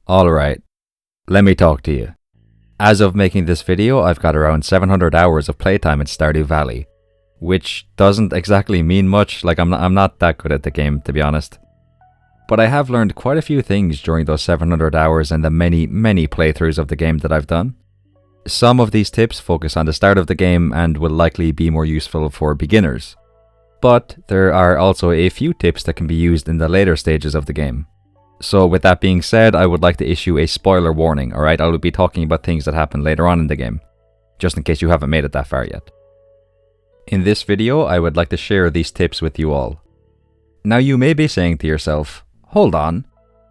Alright, let me talk to you. As of making this video, I've got around 700 hours of playtime in Stardew Valley, which doesn't exactly mean much. Like, I'm not that good at the game, to be honest. But I have learned quite a few things during those 700 hours and the many playthroughs of the game that I've done. Some of these tips focus on the start of the game and will likely be more useful for beginners. But there are also a few tips that can be used in the later stages of the game. So with that being said, I would like to issue a spoiler warning, alright? I will be talking about things that happen later on in the game, just in case you haven't made it that far yet. In this video, I would like to share these tips with you all. Now you may be saying to yourself, hold on,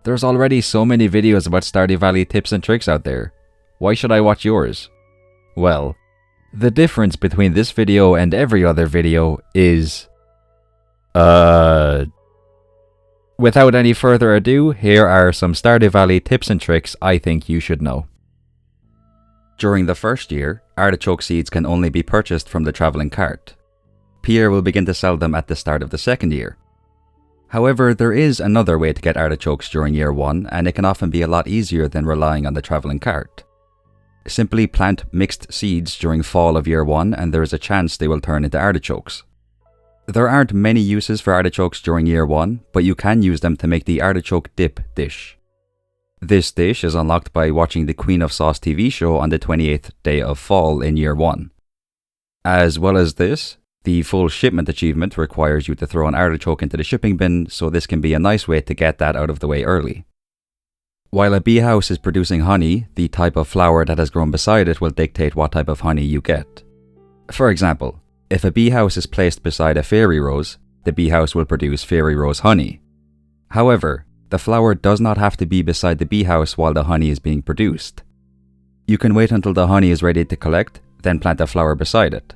there's already so many videos about Stardew Valley tips and tricks out there. Why should I watch yours? Well, the difference between this video and every other video is... Without any further ado, here are some Stardew Valley tips and tricks I think you should know. During the first year, artichoke seeds can only be purchased from the travelling cart. Pierre will begin to sell them at the start of the second year. However, there is another way to get artichokes during year 1, and it can often be a lot easier than relying on the travelling cart. Simply plant mixed seeds during fall of year 1 and there is a chance they will turn into artichokes. There aren't many uses for artichokes during year 1, but you can use them to make the artichoke dip dish. This dish is unlocked by watching the Queen of Sauce TV show on the 28th day of fall in year 1. As well as this, the full shipment achievement requires you to throw an artichoke into the shipping bin, so this can be a nice way to get that out of the way early. While a bee house is producing honey, the type of flower that has grown beside it will dictate what type of honey you get. For example, if a bee house is placed beside a fairy rose, the bee house will produce fairy rose honey. However, the flower does not have to be beside the bee house while the honey is being produced. You can wait until the honey is ready to collect, then plant a flower beside it.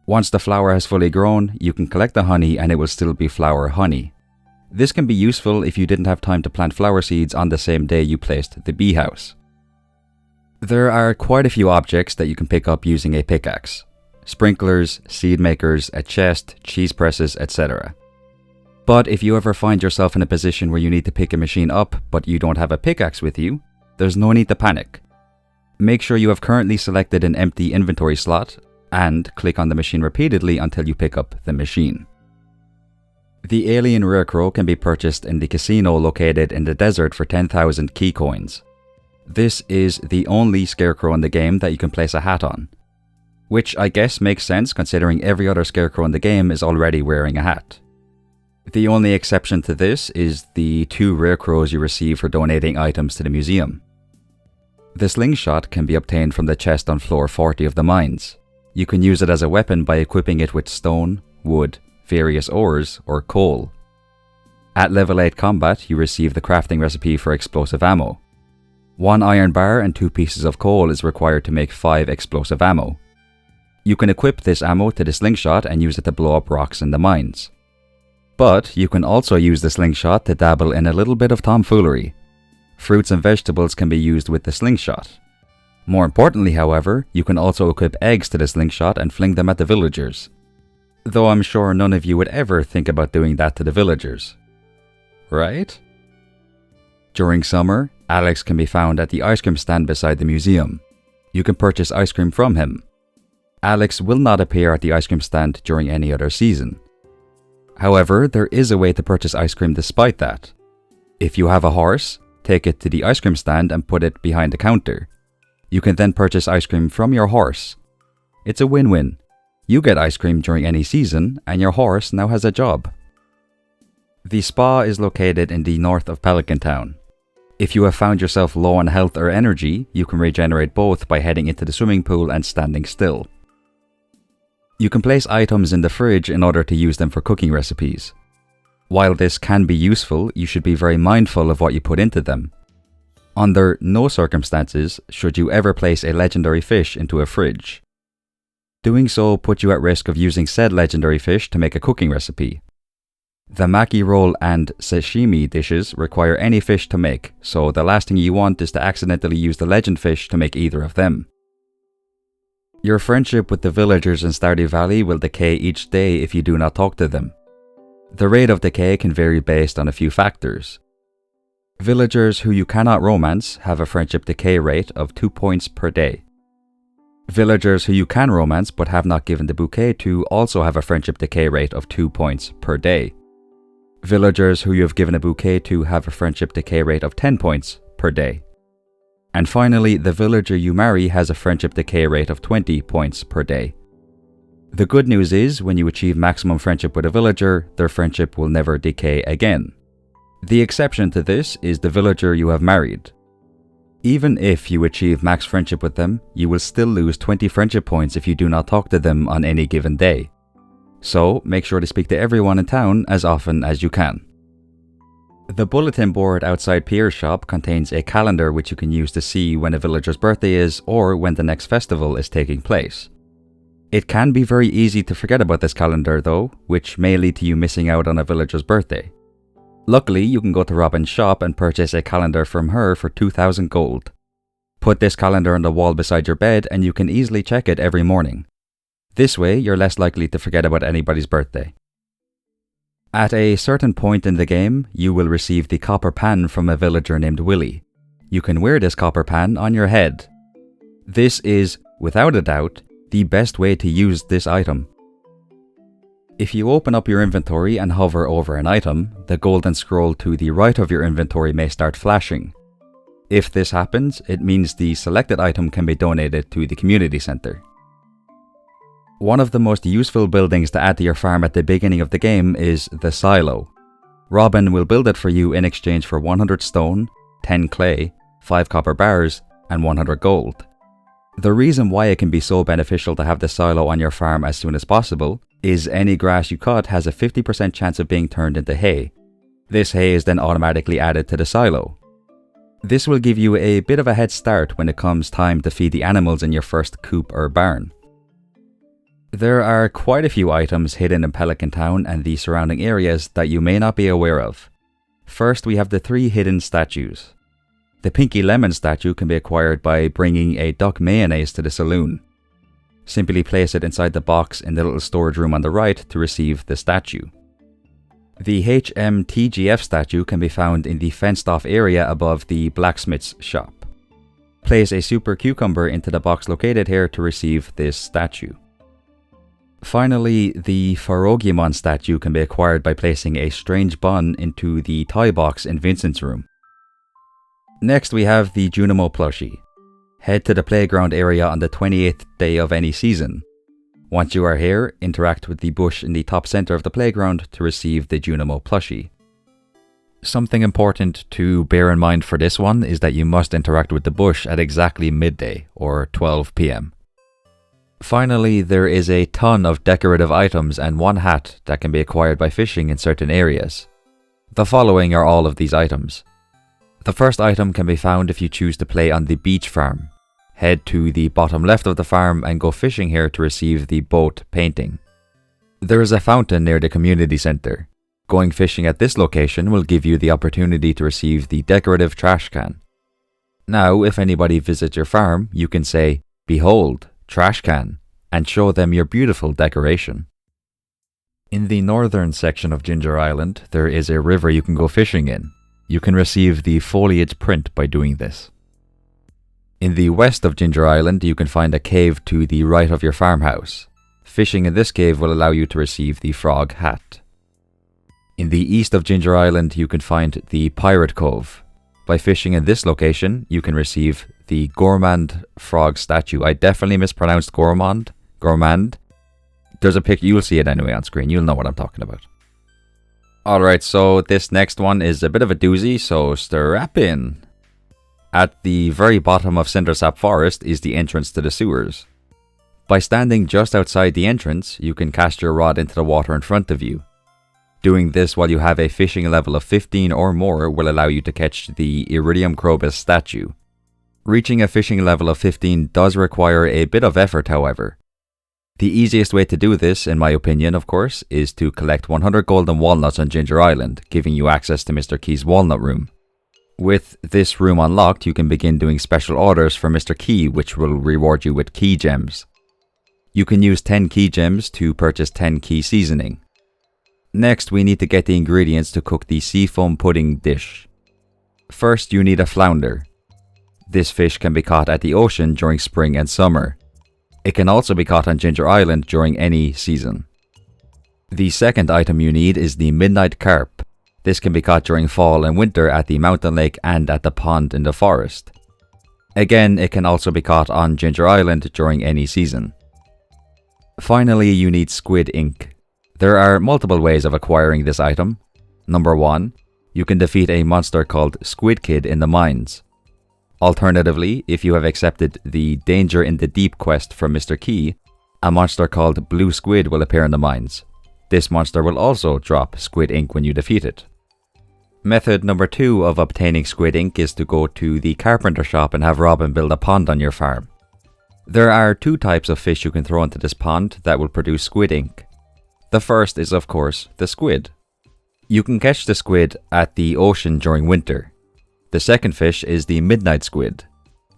Once the flower has fully grown, you can collect the honey and it will still be flower honey. This can be useful if you didn't have time to plant flower seeds on the same day you placed the bee house. There are quite a few objects that you can pick up using a pickaxe. Sprinklers, seed makers, a chest, cheese presses, etc. But if you ever find yourself in a position where you need to pick a machine up but you don't have a pickaxe with you, there's no need to panic. Make sure you have currently selected an empty inventory slot and click on the machine repeatedly until you pick up the machine. The alien Rarecrow can be purchased in the casino located in the desert for 10,000 key coins. This is the only scarecrow in the game that you can place a hat on. Which I guess makes sense considering every other scarecrow in the game is already wearing a hat. The only exception to this is the 2 Rarecrows you receive for donating items to the museum. The Slingshot can be obtained from the chest on floor 40 of the mines. You can use it as a weapon by equipping it with stone, wood, various ores, or coal. At level 8 combat, you receive the crafting recipe for explosive ammo. 1 iron bar and 2 pieces of coal is required to make 5 explosive ammo. You can equip this ammo to the slingshot and use it to blow up rocks in the mines. But you can also use the slingshot to dabble in a little bit of tomfoolery. Fruits and vegetables can be used with the slingshot. More importantly, however, you can also equip eggs to the slingshot and fling them at the villagers. Though I'm sure none of you would ever think about doing that to the villagers. Right? During summer, Alex can be found at the ice cream stand beside the museum. You can purchase ice cream from him. Alex will not appear at the ice cream stand during any other season. However, there is a way to purchase ice cream despite that. If you have a horse, take it to the ice cream stand and put it behind the counter. You can then purchase ice cream from your horse. It's a win-win. You get ice cream during any season, and your horse now has a job. The spa is located in the north of Pelican Town. If you have found yourself low on health or energy, you can regenerate both by heading into the swimming pool and standing still. You can place items in the fridge in order to use them for cooking recipes. While this can be useful, you should be very mindful of what you put into them. Under no circumstances should you ever place a legendary fish into a fridge. Doing so puts you at risk of using said legendary fish to make a cooking recipe. The maki roll and sashimi dishes require any fish to make, so the last thing you want is to accidentally use the legend fish to make either of them. Your friendship with the villagers in Stardew Valley will decay each day if you do not talk to them. The rate of decay can vary based on a few factors. Villagers who you cannot romance have a friendship decay rate of 2 points per day. Villagers who you can romance but have not given the bouquet to also have a friendship decay rate of 2 points per day. Villagers who you have given a bouquet to have a friendship decay rate of 10 points per day. And finally, the villager you marry has a friendship decay rate of 20 points per day. The good news is, when you achieve maximum friendship with a villager, their friendship will never decay again. The exception to this is the villager you have married. Even if you achieve max friendship with them, you will still lose 20 friendship points if you do not talk to them on any given day. So, make sure to speak to everyone in town as often as you can. The bulletin board outside Pierre's shop contains a calendar which you can use to see when a villager's birthday is or when the next festival is taking place. It can be very easy to forget about this calendar though, which may lead to you missing out on a villager's birthday. Luckily, you can go to Robin's shop and purchase a calendar from her for 2,000 gold. Put this calendar on the wall beside your bed and you can easily check it every morning. This way, you're less likely to forget about anybody's birthday. At a certain point in the game, you will receive the copper pan from a villager named Willy. You can wear this copper pan on your head. This is, without a doubt, the best way to use this item. If you open up your inventory and hover over an item, the golden scroll to the right of your inventory may start flashing. If this happens, it means the selected item can be donated to the community center. One of the most useful buildings to add to your farm at the beginning of the game is the silo. Robin will build it for you in exchange for 100 stone, 10 clay, 5 copper bars, and 100 gold. The reason why it can be so beneficial to have the silo on your farm as soon as possible is any grass you cut has a 50% chance of being turned into hay. This hay is then automatically added to the silo. This will give you a bit of a head start when it comes time to feed the animals in your first coop or barn. There are quite a few items hidden in Pelican Town and the surrounding areas that you may not be aware of. First, we have the 3 hidden statues. The Pinky Lemon statue can be acquired by bringing a duck mayonnaise to the saloon. Simply place it inside the box in the little storage room on the right to receive the statue. The HMTGF statue can be found in the fenced off area above the blacksmith's shop. Place a super cucumber into the box located here to receive this statue. Finally, the Farogimon statue can be acquired by placing a strange bun into the toy box in Vincent's room. Next we have the Junimo plushie. Head to the playground area on the 28th day of any season. Once you are here, interact with the bush in the top center of the playground to receive the Junimo plushie. Something important to bear in mind for this one is that you must interact with the bush at exactly midday, or 12 PM. Finally, there is a ton of decorative items and one hat that can be acquired by fishing in certain areas. The following are all of these items. The first item can be found if you choose to play on the beach farm. Head to the bottom left of the farm and go fishing here to receive the boat painting. There is a fountain near the community center. Going fishing at this location will give you the opportunity to receive the decorative trash can. Now, if anybody visits your farm, you can say, "Behold, trash can," and show them your beautiful decoration. In the northern section of Ginger Island, there is a river you can go fishing in. You can receive the foliage print by doing this. In the west of Ginger Island, you can find a cave to the right of your farmhouse. Fishing in this cave will allow you to receive the frog hat. In the east of Ginger Island, you can find the Pirate Cove. By fishing in this location, you can receive the Gourmand frog statue. I definitely mispronounced Gourmand. There's a picture, you'll see it anyway on screen, you'll know what I'm talking about. Alright, so this next one is a bit of a doozy, so strap in. At the very bottom of Cindersap Forest is the entrance to the sewers. By standing just outside the entrance, you can cast your rod into the water in front of you. Doing this while you have a fishing level of 15 or more will allow you to catch the Iridium Crobus statue. Reaching a fishing level of 15 does require a bit of effort, however. The easiest way to do this, in my opinion, of course, is to collect 100 golden walnuts on Ginger Island, giving you access to Mr. Key's walnut room. With this room unlocked, you can begin doing special orders for Mr. Key, which will reward you with key gems. You can use 10 key gems to purchase 10 key seasoning. Next, we need to get the ingredients to cook the seafoam pudding dish. First, you need a flounder. This fish can be caught at the ocean during spring and summer. It can also be caught on Ginger Island during any season. The second item you need is the midnight carp. This can be caught during fall and winter at the mountain lake and at the pond in the forest. Again, it can also be caught on Ginger Island during any season. Finally, you need squid ink. There are multiple ways of acquiring this item. Number 1, you can defeat a monster called Squid Kid in the mines. Alternatively, if you have accepted the Danger in the Deep quest from Mr. Key, a monster called Blue Squid will appear in the mines. This monster will also drop squid ink when you defeat it. Method number 2 of obtaining squid ink is to go to the carpenter shop and have Robin build a pond on your farm. There are 2 types of fish you can throw into this pond that will produce squid ink. The first is, of course, the squid. You can catch the squid at the ocean during winter. The second fish is the midnight squid.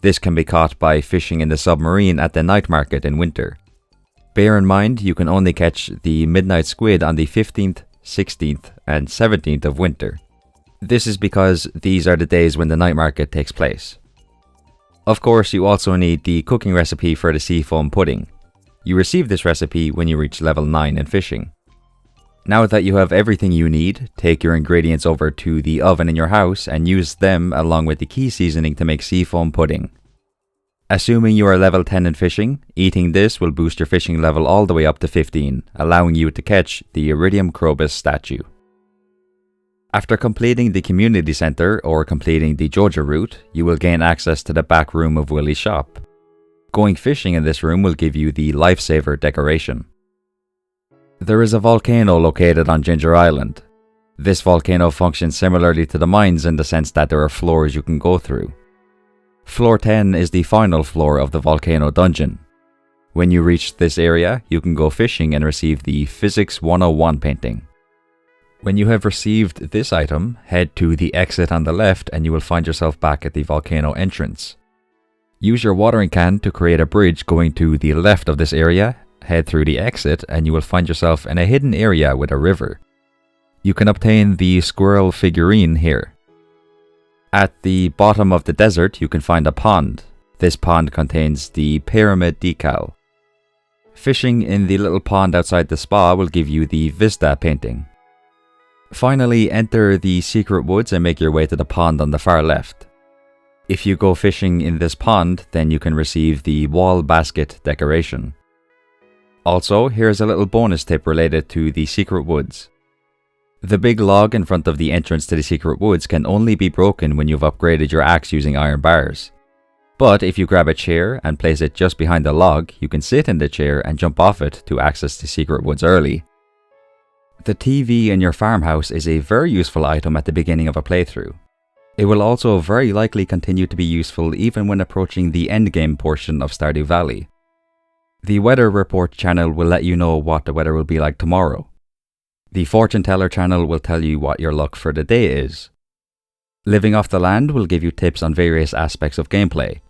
This can be caught by fishing in the submarine at the night market in winter. Bear in mind, you can only catch the midnight squid on the 15th, 16th, and 17th of winter. This is because these are the days when the night market takes place. Of course, you also need the cooking recipe for the seafoam pudding. You receive this recipe when you reach level 9 in fishing. Now that you have everything you need, take your ingredients over to the oven in your house and use them along with the key seasoning to make seafoam pudding. Assuming you are level 10 in fishing, eating this will boost your fishing level all the way up to 15, allowing you to catch the Iridium Crobus statue. After completing the community center or completing the Joja route, you will gain access to the back room of Willie's shop. Going fishing in this room will give you the Lifesaver decoration. There is a volcano located on Ginger Island. This volcano functions similarly to the mines in the sense that there are floors you can go through. Floor 10 is the final floor of the volcano dungeon. When you reach this area, you can go fishing and receive the Physics 101 painting. When you have received this item, head to the exit on the left and you will find yourself back at the volcano entrance. Use your watering can to create a bridge going to the left of this area, head through the exit and you will find yourself in a hidden area with a river. You can obtain the squirrel figurine here. At the bottom of the desert you can find a pond. This pond contains the pyramid decal. Fishing in the little pond outside the spa will give you the Vista painting. Finally, enter the secret woods and make your way to the pond on the far left. If you go fishing in this pond, then you can receive the wall basket decoration. Also, here's a little bonus tip related to the secret woods. The big log in front of the entrance to the secret woods can only be broken when you've upgraded your axe using iron bars. But if you grab a chair and place it just behind the log, you can sit in the chair and jump off it to access the secret woods early. The TV in your farmhouse is a very useful item at the beginning of a playthrough. It will also very likely continue to be useful even when approaching the endgame portion of Stardew Valley. The weather report channel will let you know what the weather will be like tomorrow. The fortune teller channel will tell you what your luck for the day is. Living off the land will give you tips on various aspects of gameplay.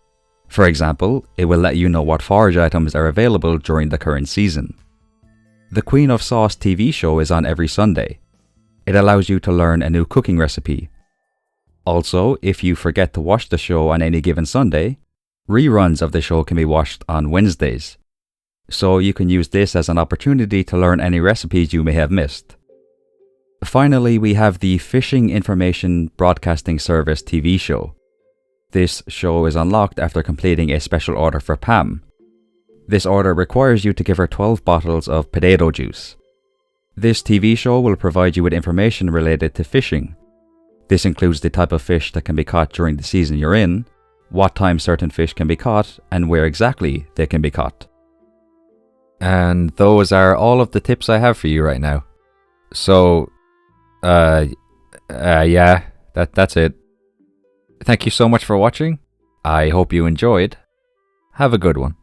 For example, it will let you know what forage items are available during the current season. The Queen of Sauce TV show is on every Sunday. It allows you to learn a new cooking recipe. Also, if you forget to watch the show on any given Sunday, reruns of the show can be watched on Wednesdays. So you can use this as an opportunity to learn any recipes you may have missed. Finally, we have the Fishing Information Broadcasting Service TV show. This show is unlocked after completing a special order for Pam. This order requires you to give her 12 bottles of potato juice. This TV show will provide you with information related to fishing. This includes the type of fish that can be caught during the season you're in, what time certain fish can be caught, and where exactly they can be caught. And those are all of the tips I have for you right now. So, yeah, that's it. Thank you so much for watching. I hope you enjoyed. Have a good one.